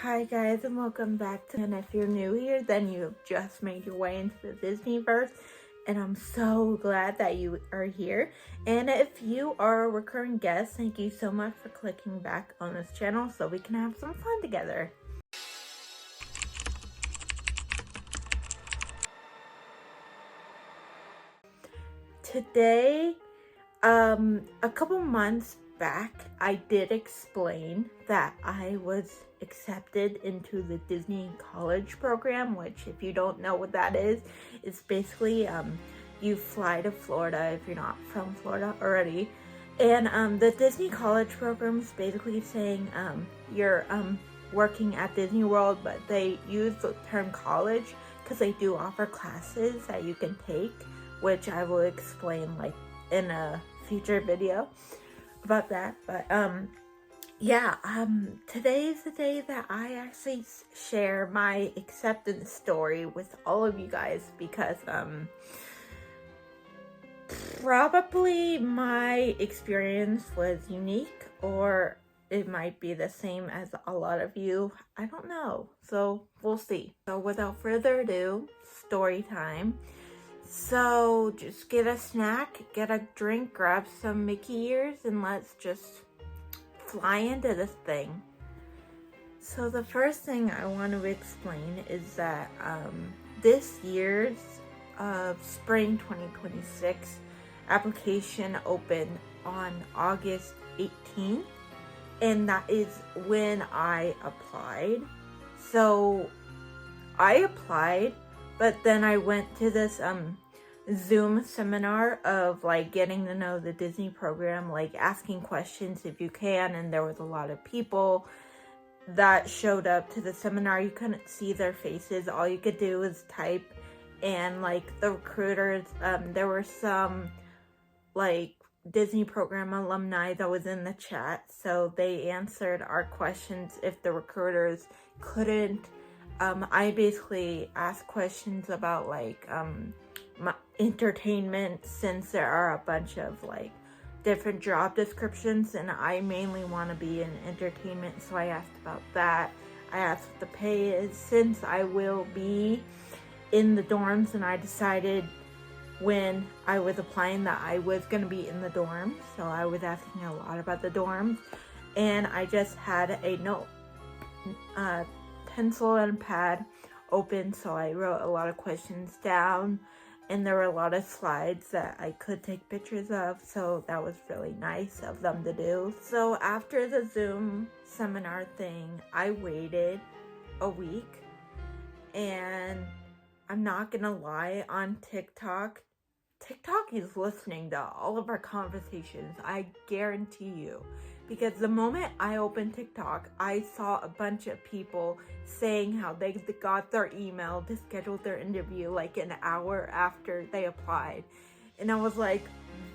Hi guys, and welcome back to, and if you're new here, then you've just made your way into the Disneyverse, and I'm so glad that you are here. And if you are a recurring guest, thank you so much for clicking back on this channel so we can have some fun together. Today, a couple months back, I did explain that I was accepted into the Disney College program, which, if you don't know what that is, it's basically you fly to Florida if you're not from Florida already. And the Disney College program is basically saying you're working at Disney World, but they use the term college because they do offer classes that you can take, which I will explain like in a future video about that. But today is the day that I actually share my acceptance story with all of you guys, because probably my experience was unique, or it might be the same as a lot of you. I don't know, so we'll see. So without further ado, story time. So just get a snack, get a drink, grab some Mickey ears, and let's just fly into this thing. So the first thing I want to explain is that this year's spring 2026 application opened on August 18th, and that is when I applied. So I applied, but then I went to this Zoom seminar of like getting to know the Disney program, like asking questions if you can, and there was a lot of people that showed up to the seminar. You couldn't see their faces, all you could do was type, and like the recruiters, there were some like Disney program alumni that was in the chat, so they answered our questions if the recruiters couldn't. I basically asked questions about like my entertainment, since there are a bunch of like different job descriptions, and I mainly want to be in entertainment, so I asked about that. I asked what the pay is, since I will be in the dorms, and I decided when I was applying that I was going to be in the dorms, so I was asking a lot about the dorms. And I just had a note pencil and pad open, so I wrote a lot of questions down, and there were a lot of slides that I could take pictures of, so that was really nice of them to do. So after the Zoom seminar thing, I waited a week, and I'm not gonna lie, on TikTok is listening to all of our conversations, I guarantee you. Because the moment I opened TikTok, I saw a bunch of people saying how they got their email to schedule their interview like an hour after they applied. And I was like,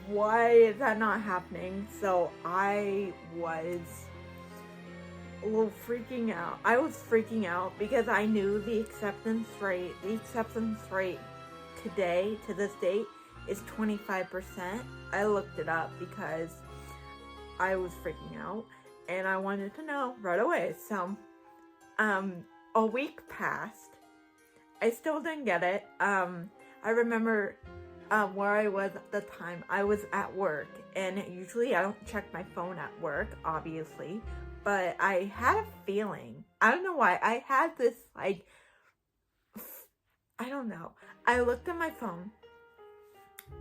why is that not happening? So I was a little freaking out. I was freaking out because I knew the acceptance rate today, to this date, is 25%. I looked it up because I was freaking out and I wanted to know right away. So a week passed. I still didn't get it. I remember where I was at the time. I was at work, and usually I don't check my phone at work, obviously, but I had a feeling. I don't know why. I had this like, I don't know. I looked at my phone.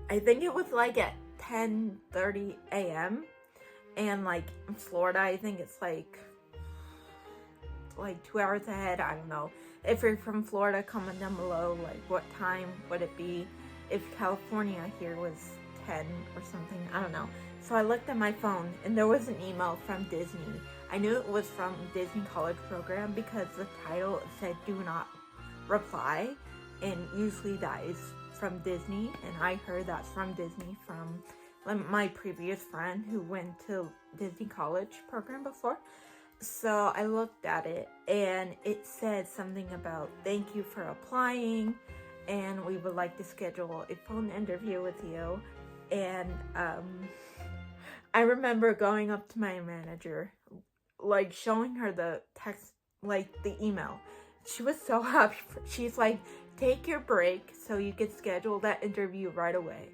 I think it was like at 10:30 a.m. And like in Florida, I think it's like 2 hours ahead. I don't know. If you're from Florida, comment down below like what time would it be if California here was 10 or something. I don't know. So I looked at my phone, and there was an email from Disney. I knew it was from Disney College program because the title said do not reply, and usually that is from Disney, and I heard that's from Disney from my previous friend who went to Disney College program before. So I looked at it, and it said something about thank you for applying, and we would like to schedule a phone interview with you. And I remember going up to my manager, like showing her the text like the email. She was so happy. She's like, take your break so you could schedule that interview right away.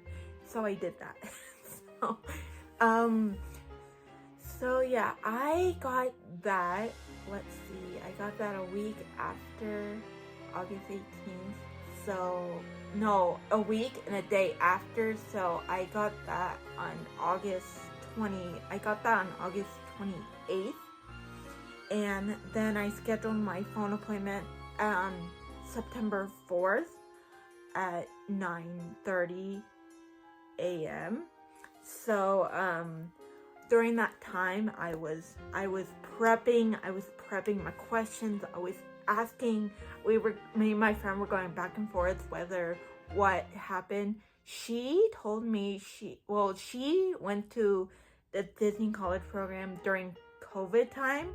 So I did that. So yeah, I got that. Let's see, I got that a week after August 18th. So no, a week and a day after. So I got that on August 28th. And then I scheduled my phone appointment on September 4th at 9:30 a.m. So during that time I was prepping my questions. I was asking, me and my friend were going back and forth whether what happened. She told me she went to the Disney College program during COVID time.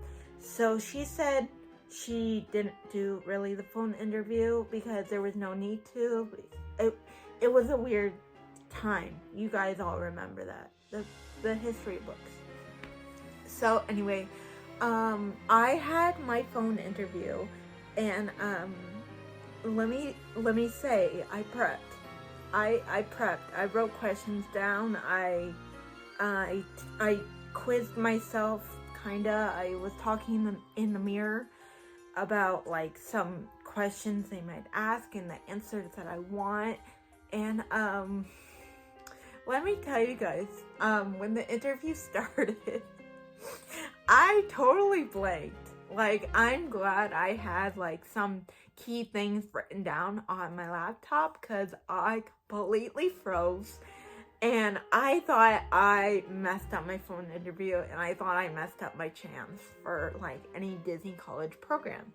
So she said she didn't do really the phone interview because there was no need to. It was a weird time. You guys all remember that. The history books. So anyway, I had my phone interview, and let me say, I prepped. I prepped. I wrote questions down. I quizzed myself, kinda. I was talking in the mirror about like some questions they might ask and the answers that I want. And let me tell you guys, when the interview started, I totally blanked. Like, I'm glad I had like some key things written down on my laptop because I completely froze. And I thought I messed up my phone interview, and I thought I messed up my chance for like any Disney College program.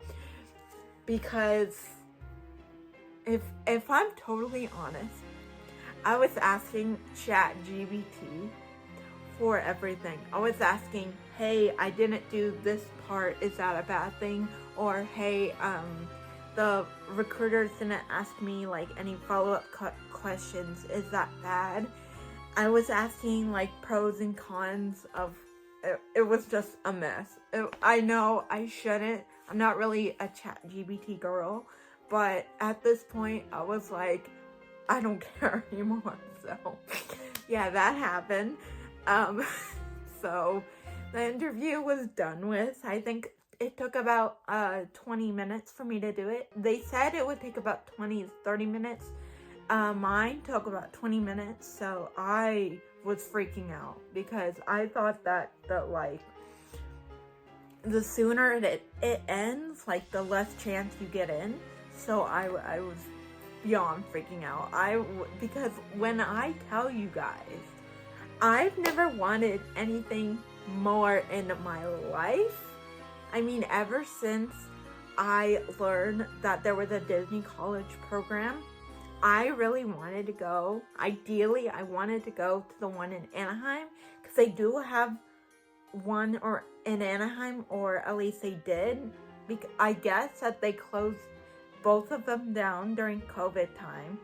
Because if I'm totally honest, I was asking ChatGPT for everything. I was asking, hey, I didn't do this part, is that a bad thing? Or hey, the recruiters didn't ask me like any follow-up questions, is that bad? I was asking like pros and cons of it. It was just a mess. I know I shouldn't. I'm not really a ChatGPT girl, but at this point I was like, I don't care anymore. So yeah, that happened. So the interview was done with. I think it took about 20 minutes for me to do it. They said it would take about 20 to 30 minutes. Mine took about 20 minutes, so I was freaking out because I thought that like the sooner it ends, like the less chance you get in. So I was beyond freaking out. Because when I tell you guys, I've never wanted anything more in my life. I mean, ever since I learned that there was a Disney College program, I really wanted to go. Ideally, I wanted to go to the one in Anaheim because they do have one or in Anaheim, or at least they did. I guess that they closed both of them down during COVID time,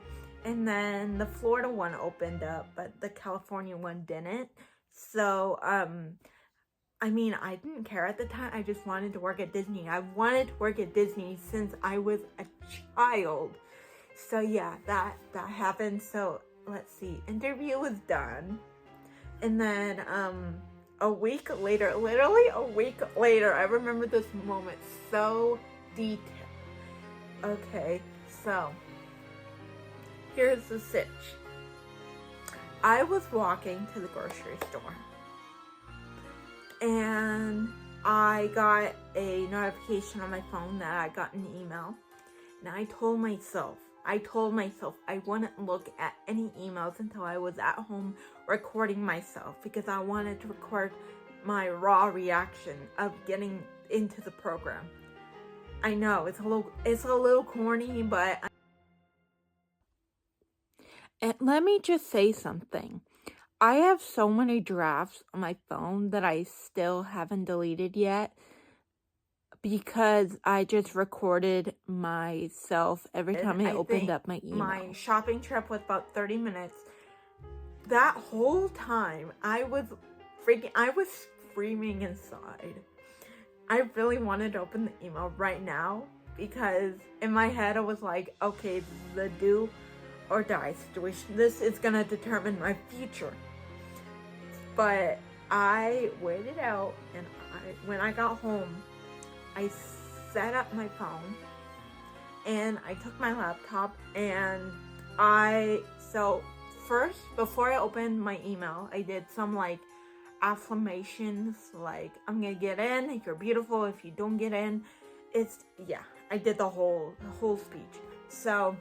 and then the Florida one opened up, but the California one didn't. So, I mean, I didn't care at the time. I just wanted to work at Disney. I wanted to work at Disney since I was a child. So yeah, that happened. So let's see, interview was done, and then a week later, literally a week later, I remember this moment so detailed. Okay, so here's the sitch. I was walking to the grocery store, and I got a notification on my phone that I got an email, and I told myself I wouldn't look at any emails until I was at home recording myself, because I wanted to record my raw reaction of getting into the program. I know it's a little corny, but and let me just say something. I have so many drafts on my phone that I still haven't deleted yet, because I just recorded myself every time I opened up my email. My shopping trip was about 30 minutes. That whole time, I was screaming inside. I really wanted to open the email right now because in my head I was like, okay, this is the do or die situation. This is gonna determine my future. But I waited out, and when I got home, I set up my phone and I took my laptop, and so first, before I opened my email, I did some like affirmations, like, I'm gonna get in, you're beautiful, if you don't get in, I did the whole speech. So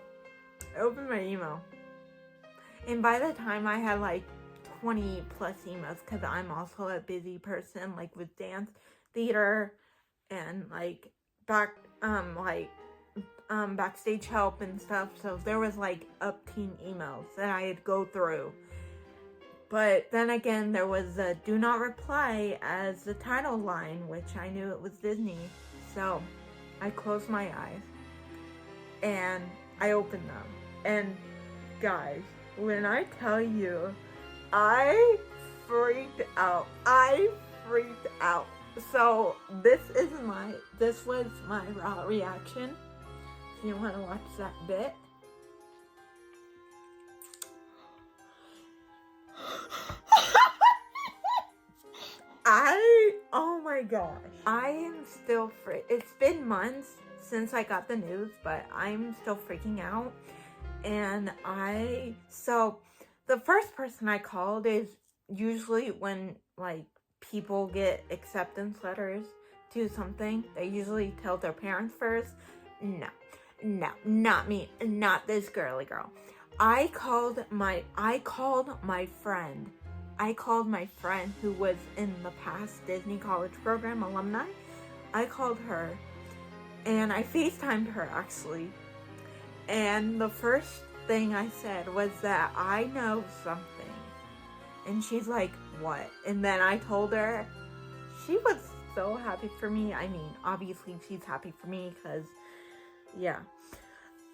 I opened my email, and by the time I had like 20 plus emails, because I'm also a busy person, like with dance, theater, and like backstage help and stuff. So there was like upteen emails that I had to go through. But then again, there was a do not reply as the title line, which I knew it was Disney. So I closed my eyes and I opened them. And guys, when I tell you, I freaked out. So this was my raw reaction. If you want to watch that bit. Oh my gosh. I am still it's been months since I got the news, but I'm still freaking out. And so the first person I called is usually when like people get acceptance letters to something, they usually tell their parents first. No, not me, not this girly girl. I called my friend. I called my friend who was in the past Disney College Program alumni. I called her and I FaceTimed her actually. And the first thing I said was that I know something. And she's like, what? And then I told her. She was so happy for me. I mean, obviously she's happy for me because, yeah.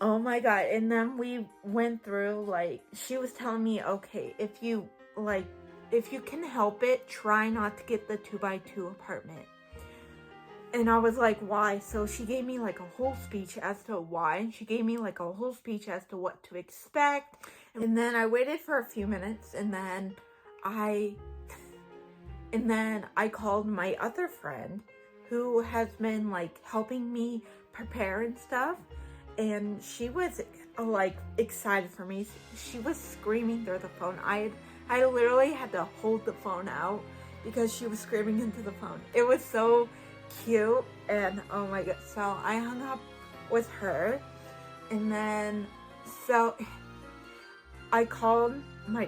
Oh my God. And then we went through, like, she was telling me, okay, if you can help it, try not to get the 2x2 apartment. And I was like, why? So she gave me like a whole speech as to why. And she gave me like a whole speech as to what to expect. And then I waited for a few minutes, and then I called my other friend who has been like helping me prepare and stuff. And she was like excited for me. She was screaming through the phone. I literally had to hold the phone out because she was screaming into the phone. It was so cute. And oh my God. So I hung up with her, and then so I called my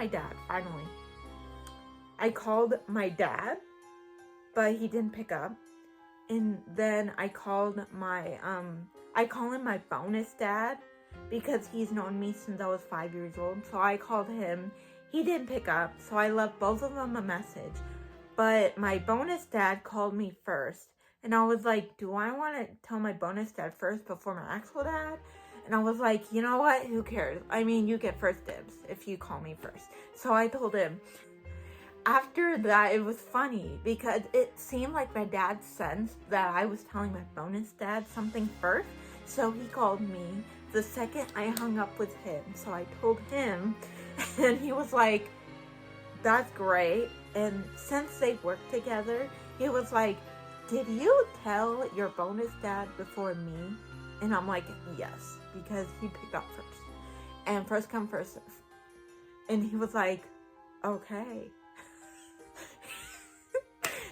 dad finally. I called my dad, but he didn't pick up. And then I called I call him my bonus dad because he's known me since I was 5 years old. So I called him. He didn't pick up, so I left both of them a message. But my bonus dad called me first. And I was like, do I want to tell my bonus dad first before my actual dad? And I was like, you know what? Who cares? I mean, you get first dibs if you call me first. So I told him. After that, it was funny because it seemed like my dad sensed that I was telling my bonus dad something first. So he called me the second I hung up with him. So I told him, and he was like, that's great. And since they worked together, he was like, did you tell your bonus dad before me? And I'm like, yes, because he picked up first. And first come, first serve. And he was like, okay.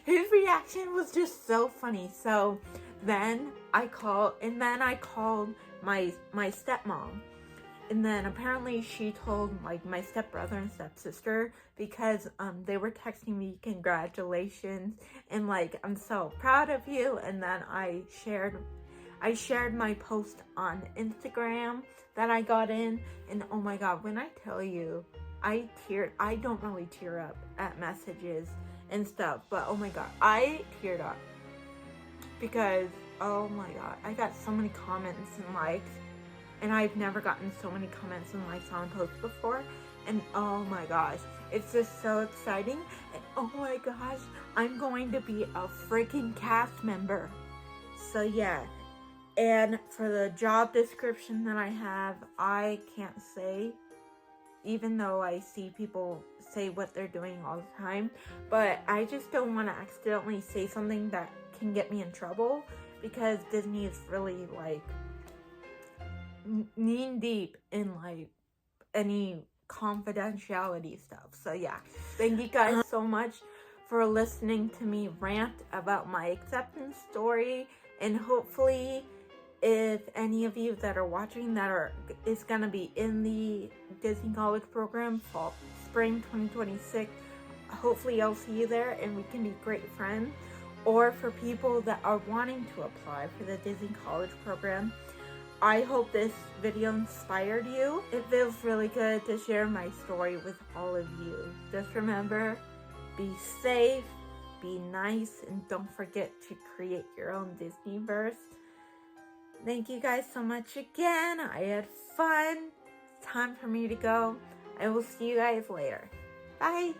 His reaction was just so funny. So then I called my stepmom. And then apparently she told like my stepbrother and stepsister because they were texting me congratulations and like, I'm so proud of you. And then I shared my post on Instagram that I got in, and oh my God, when I tell you I don't really tear up at messages and stuff, but oh my God, I teared up because oh my God, I got so many comments and likes, and I've never gotten so many comments and likes on posts before. and oh my gosh, it's just so exciting. And oh my gosh, I'm going to be a freaking cast member. So yeah, and for the job description that I have, I can't say, even though I see people say what they're doing all the time, but I just don't want to accidentally say something that can get me in trouble, because Disney is really like knee deep in like any confidentiality stuff. So yeah, thank you guys so much for listening to me rant about my acceptance story, and hopefully if any of you that are watching that is gonna be in the Disney College program fall spring 2026, hopefully I'll see you there and we can be great friends. Or for people that are wanting to apply for the Disney College program, I hope this video inspired you. It feels really good to share my story with all of you. Just remember, be safe, be nice, and don't forget to create your own Disneyverse. Thank you guys so much again. I had fun. It's time for me to go. I will see you guys later. Bye.